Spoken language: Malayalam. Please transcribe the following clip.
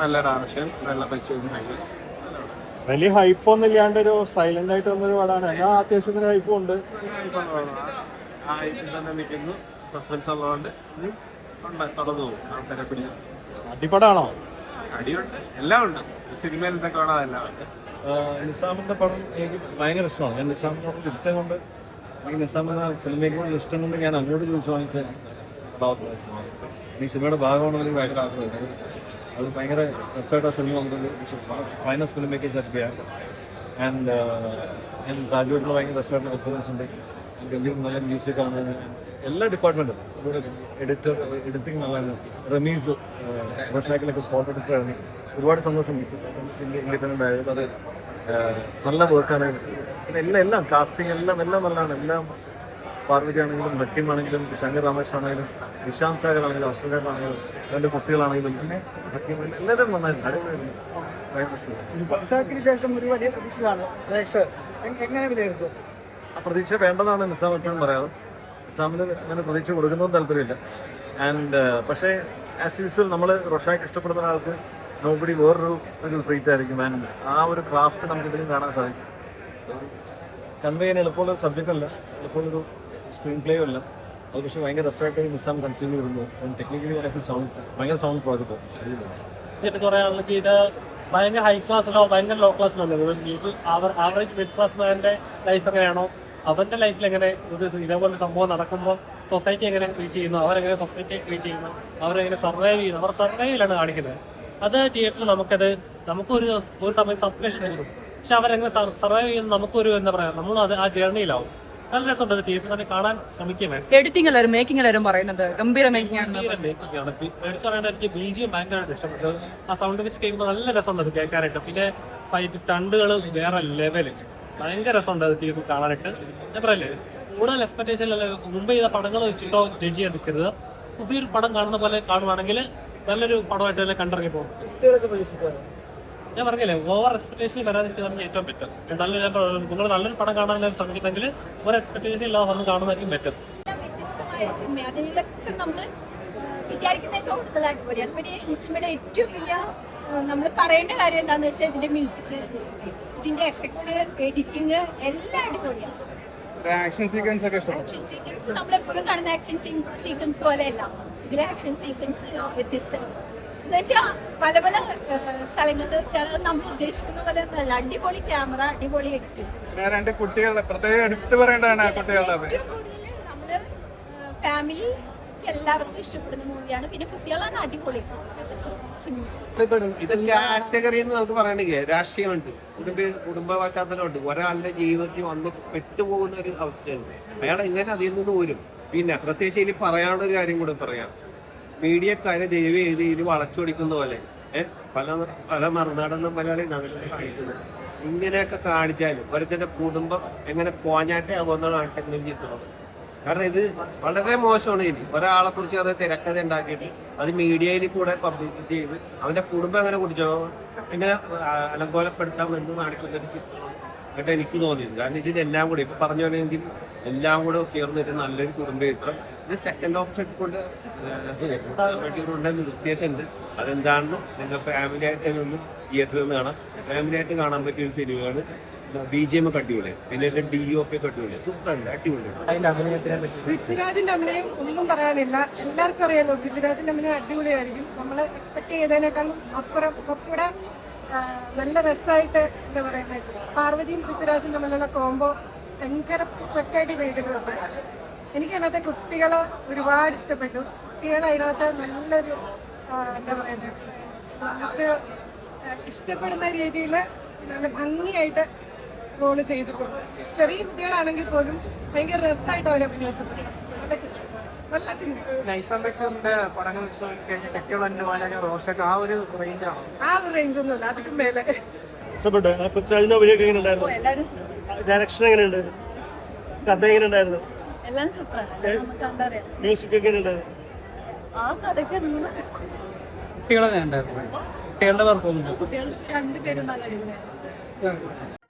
നല്ല ഡയറക്ഷൻ, നല്ല പിക്ചേഴ്സ്. വലിയ ഹൈപ്പൊന്നും ഇല്ലാണ്ട് ഒരു സൈലന്റ് ആയിട്ട് വന്നൊരു പടമാണ്. എല്ലാ അത്യാവശ്യത്തിന് ഹൈപ്പും ഉണ്ട്. ആ ഹൈപ്പിൽ തന്നെ നിൽക്കുന്നു. സസ്പെൻസ് ഉള്ളതുകൊണ്ട് തുടർന്നു പോകും. ആൾക്കാരെ പിടിച്ചിരുത്തും. അടിപടമാണോ? അടിയുണ്ട്, എല്ലാം ഉണ്ട്. സിനിമയിൽ എന്തൊക്കെ വേണം അതെല്ലാം ഉണ്ട്. നിസാമിന്റെ പടം എനിക്ക് ഭയങ്കര ഇഷ്ടമാണ്. ഞാൻ നിസാമിന്റെ ഇഷ്ടം കൊണ്ട്, ഈ നിസാമിന്റെ ഫിലിം മേക്കിംഗ് ഇഷ്ടം കൊണ്ട് ഞാൻ അങ്ങോട്ട് ചോദിച്ചു വാങ്ങിച്ച ഈ സിനിമയുടെ ഭാഗമാണെന്ന് എനിക്ക് ഭയങ്കര ആഗ്രഹമുണ്ട്. അത് ഭയങ്കര രസമായിട്ട് ആ സിനിമ നമുക്ക് ഫൈനസ് ഫിലിം മേക്കിംഗ് സെറ്റ് ആൻഡ് ഞാൻ രാജുവായിട്ടുള്ള ഭയങ്കര രസമായിട്ടുള്ള പെർഫോമൻസ് ഉണ്ട്. ഗംഭീർ നല്ല മ്യൂസിക് ആണ്. എല്ലാ ഡിപ്പാർട്ട്മെൻറ്റും എഡിറ്റർ, എഡിറ്റിംഗ് നല്ലതാണ്. റമീസ് റോഷാക്കിലൊക്കെ സ്പോട്ട് എഡിറ്ററായിരുന്നു. ഒരുപാട് സന്തോഷം ഇൻഡിപെൻഡൻ്റ് ആയത്. അത് നല്ല വർക്കാണ്. പിന്നെ എല്ലാം കാസ്റ്റിംഗ് എല്ലാം നല്ലതാണ്. എല്ലാം പാർവതി ആണെങ്കിലും, റക്കീം ആണെങ്കിലും, ശങ്കർ രാമേഷ് ആണെങ്കിലും, നിശാന്ത് സാഗർ ആണെങ്കിലും, അശ്വനാണെങ്കിലും, രണ്ട് കുട്ടികളാണെങ്കിലും എല്ലാവരും നന്നായിരുന്നു. അടിപൊളിയായിരുന്നു. വർഷത്തിന് ശേഷം ഒരു വലിയ പ്രതീക്ഷയാണ് എങ്ങനെ വിലയിരുത്തും? ആ പ്രതീക്ഷ വേണ്ടതാണ് നിസാം എപ്പോഴും പറയാറ്. നിസാമിന് അങ്ങനെ പ്രതീക്ഷ കൊടുക്കുന്നതും താല്പര്യമില്ല. ആൻഡ് പക്ഷേ ആസ് യൂഷ്വൽ നമ്മൾ റോഷാക്ക് ഇഷ്ടപ്പെടുന്ന ഒരാൾക്ക് നോബഡി വേറൊരു ട്രീറ്റ് ആയിരിക്കും. ആൻഡ് ആ ഒരു ക്രാഫ്റ്റ് നമുക്ക് ഇതിലും കാണാൻ സാധിക്കും. കൺവേ ചെയ്യാൻ എളുപ്പമുള്ള സബ്ജക്റ്റ് അല്ല, എളുപ്പമുള്ളൊരു സ്ക്രീൻ പ്ലേയും അല്ല. അത് പക്ഷേ ഭയങ്കര രസമായിട്ട് നിസാം കൺസ്യൂം ചെയ്തിരുന്നു. ടെക്നിക്കലി ഭയങ്കര സൗണ്ട് പ്രോജക്റ്റ്. പറയാണെങ്കിൽ ഇത് ഭയങ്കര ഹൈ ക്ലാസ്സിലോ ഭയങ്കര ലോ ക്ലാസ്സിലോ ആവറേജ് മിഡ് ക്ലാസ് മാൻ്റെ ലൈഫ് എങ്ങനെയാണോ അവൻ്റെ ലൈഫിൽ എങ്ങനെ ഒരു ഇതേപോലെ സംഭവം നടക്കുമ്പോൾ സൊസൈറ്റി എങ്ങനെ ട്രീറ്റ് ചെയ്യുന്നു, അവരെങ്ങനെ സൊസൈറ്റിയെ ട്രീറ്റ് ചെയ്യുന്നു, അവരെങ്ങനെ സർവൈവ് ചെയ്യുന്നു, അവർ സർവൈവിലാണ് കാണിക്കുന്നത്. അത് തിയേറ്ററിൽ നമുക്കൊരു സമയം സബ്സ്ക്രിപ്ഷൻ കിട്ടും. പക്ഷെ അവരെങ്ങനെ സർവൈവ് ചെയ്യുന്നു നമുക്കൊരു എന്താ പറയുക, നമ്മൾ അത് ആ ജേർണിയിലാവും. നല്ല രസമുണ്ട്. തിയേറ്ററിൽ തന്നെ കാണാൻ ശ്രമിക്കുമേ. എഡിറ്റിംഗ് എല്ലാവരും മേക്കിംഗ് എല്ലാവരും പറയുന്നുണ്ട് ഗംഭീര മേക്കിംഗ് ആണ്. എടുത്തു പറയേണ്ട എനിക്ക് BGM ഭയങ്കരമായിട്ട് ഇഷ്ടപ്പെട്ടു. ആ സൗണ്ട് വെച്ച് കേൾക്കുമ്പോൾ നല്ല രസമുണ്ട് കേൾക്കാനായിട്ട്. പിന്നെ ഫൈറ്റ് സ്റ്റണ്ടുകൾ വേറെ ലെവല്, ഭയങ്കര രസമുണ്ട് അത് തിയേറ്ററിൽ കാണാനായിട്ട്. ഞാൻ പറയല്ലേ, കൂടുതൽ എക്സ്പെക്ടേഷനിൽ മുമ്പ് ചെയ്ത പടങ്ങൾ വെച്ചിട്ടോ ജഡ്ജ് ചെയ്യാൻ നിൽക്കരുത്. പുതിയൊരു പടം കാണുന്ന പോലെ കാണുവാണെങ്കിൽ നല്ലൊരു പടമായിട്ട് തന്നെ കണ്ടിറങ്ങി പോകും. ഞാൻ പറഞ്ഞില്ലേ, ഓവർ എക്സ്പെക്ടേഷനിൽ വരാതിരിക്കുന്നതാണ് ഏറ്റവും ബെറ്റർ. നിങ്ങൾ നല്ലൊരു പടം കാണാൻ ശ്രമിക്കുന്നെങ്കിൽ ഓവർ എക്സ്പെക്ടേഷൻ ഇല്ലാതെ വന്ന് കാണുന്നതായിരിക്കും ബെറ്റർ. വ്യത്യസ്തമായ സിനിമ, അതിലൊക്കെ നമ്മൾ വിചാരിക്കുന്നതൊക്കെ കൂടുതലായിട്ട് പറയാം. പിന്നെ ഈ സിനിമയുടെ ഏറ്റവും വലിയ നമ്മൾ പറയേണ്ട കാര്യം എന്താണെന്ന് വെച്ചാൽ ഇതിന്റെ മ്യൂസിക്, ഇതിന്റെ എഫക്ട്, എഡിറ്റിങ് എല്ലാം അടിപൊളിയാണ്. ആക്ഷൻ സീക്വൻസ് ഒക്കെ ഇഷ്ടം. ആക്ഷൻ സീക്വൻസ് നമ്മളെപ്പോഴും കാണുന്ന ആക്ഷൻ സീക്വൻസ് പോലെയല്ല, ഇതിലെ ആക്ഷൻ സീക്വൻസ് വ്യത്യസ്തമാണ്. എന്ന് വെച്ചാൽ പല പല സ്ഥലങ്ങളിൽ വെച്ചാൽ നമ്മൾ ഉദ്ദേശിക്കുന്ന പോലെ ഒന്നല്ല. അടിപൊളി ക്യാമറ, അടിപൊളി എഡിറ്റ്. രണ്ട് കുട്ടികളുടെ പ്രത്യേകം എടുത്തു പറയേണ്ടതാണ്. കുട്ടികളുടെ ഏറ്റവും കൂടുതൽ നമ്മള് ഫാമിലി എല്ലാവർക്കും ഇഷ്ടപ്പെടുന്ന മൂവിയാണ്. പിന്നെ കുട്ടികളാണ് അടിപൊളി സിനിമ. ഇത് കാറ്റഗറി എന്ന് നമുക്ക് പറയണെങ്കിൽ രാഷ്ട്രീയമുണ്ട്, കുടുംബ പശ്ചാത്തലമുണ്ട്. ഒരാളുടെ ജീവിതത്തിൽ വന്ന് പെട്ടുപോകുന്ന ഒരു അവസ്ഥയുണ്ട്. അയാൾ എങ്ങനെ അതിൽ നിന്ന് വരും. പിന്നെ പ്രത്യേകിച്ച് ഇനി പറയാനുള്ള ഒരു കാര്യം കൂടെ പറയാം. മീഡിയക്കാരെ ദൈവം രീതിയിൽ വളച്ചൊടിക്കുന്ന പോലെ പല മറുനാടെന്നും മലയാളി നഗരത്തിൽ കാണിക്കുന്നത്. ഇങ്ങനെയൊക്കെ കാണിച്ചാലും ഓരോരുത്തരുടെ കുടുംബം എങ്ങനെ കോഞ്ഞാട്ടേ ആകുമെന്നാണ് ആൾക്കാർ ചെയ്യുന്നത്. കാരണം ഇത് വളരെ മോശമാണ്. ഇനി ഒരാളെ കുറിച്ച് അത് തിരക്കഥ ഉണ്ടാക്കിയിട്ട് അത് മീഡിയയിൽ കൂടെ പബ്ലിസിറ്റി ചെയ്ത് അവന്റെ കുടുംബം എങ്ങനെ കുടിച്ചോ എങ്ങനെ അലങ്കോലപ്പെടുത്താമെന്ന് കാണിക്കുന്നൊരു ചിത്രമാണ് എനിക്ക് തോന്നിയത്. കാരണം ഇതിലെല്ലാം കൂടി ഇപ്പൊ പറഞ്ഞു പറഞ്ഞെങ്കിൽ എല്ലാം കൂടെ ചേർന്നിട്ട് നല്ലൊരു കുടുംബ ചിത്രം. ഇത് സെക്കൻഡ് ഓപ്ഷൻ കൊണ്ട് നിർത്തിയിട്ടുണ്ട്. അതെന്താണെന്ന് നിങ്ങൾ ഫാമിലി ആയിട്ട് ഒന്ന് തിയേറ്ററിൽ നിന്ന് കാണാം. ഫാമിലി ആയിട്ട് കാണാൻ പറ്റിയ ഒരു സിനിമയാണ്. BGM അടിപൊളി, പിന്നെ DOP അടിപൊളി, സൂപ്പറുണ്ട്, അടിപൊളിയാണ്. പൃഥ്വിരാജിന്റെ അഭിനയം ഒന്നും പറയാനില്ല. എല്ലാവർക്കും അറിയാലോ പൃഥ്വിരാജിന്റെ അഭിനയം അടിപൊളിയായിരിക്കും. നമ്മൾ എക്സ്പെക്ട് ചെയ്തതിനേക്കാളും അപ്പുറം കുറച്ചുകൂടെ നല്ല രസമായിട്ട് എന്താ പറയുന്നത്, പാർവതിയും പൃഥ്വിരാജും തമ്മിലുള്ള കോംബോ ഭയങ്കര പെർഫെക്റ്റ് ആയിട്ട് ചെയ്തിട്ടുണ്ട്. എനിക്ക് അതിനകത്തെ കുട്ടികളെ ഒരുപാട് ഇഷ്ടപ്പെട്ടു. കുട്ടികളെ അതിനകത്ത് നല്ലൊരു എന്താ പറയുന്നത്, നമുക്ക് ഇഷ്ടപ്പെടുന്ന രീതിയിൽ നല്ല ഭംഗിയായിട്ട് റോള് ചെയ്തിട്ടുണ്ട്. ചെറിയ കുട്ടികളാണെങ്കിൽ പോലും ഭയങ്കര രസമായിട്ട് അവർ അഭിനയിച്ചിട്ടുണ്ട്. നല്ല സിനിമ. ആ ഒരു റേഞ്ച് ഒന്നുമില്ല, അതിക്കും മേലെ. ഡയറക്ഷൻ എങ്ങനെയുണ്ട്? കഥ എങ്ങനെയുണ്ടായിരുന്നു? എല്ലാം സൂപ്പറാണ്. മ്യൂസിക് എങ്ങനെയുണ്ടായിരുന്നു? ആ കഥയ്ക്ക് കുട്ടികളെ ഉണ്ടായിരുന്നു. കുട്ടികളുടെ പെർഫോമൻസ് കുട്ടികൾ രണ്ടുപേരും നല്ല അടിപൊളിയായിരുന്നു.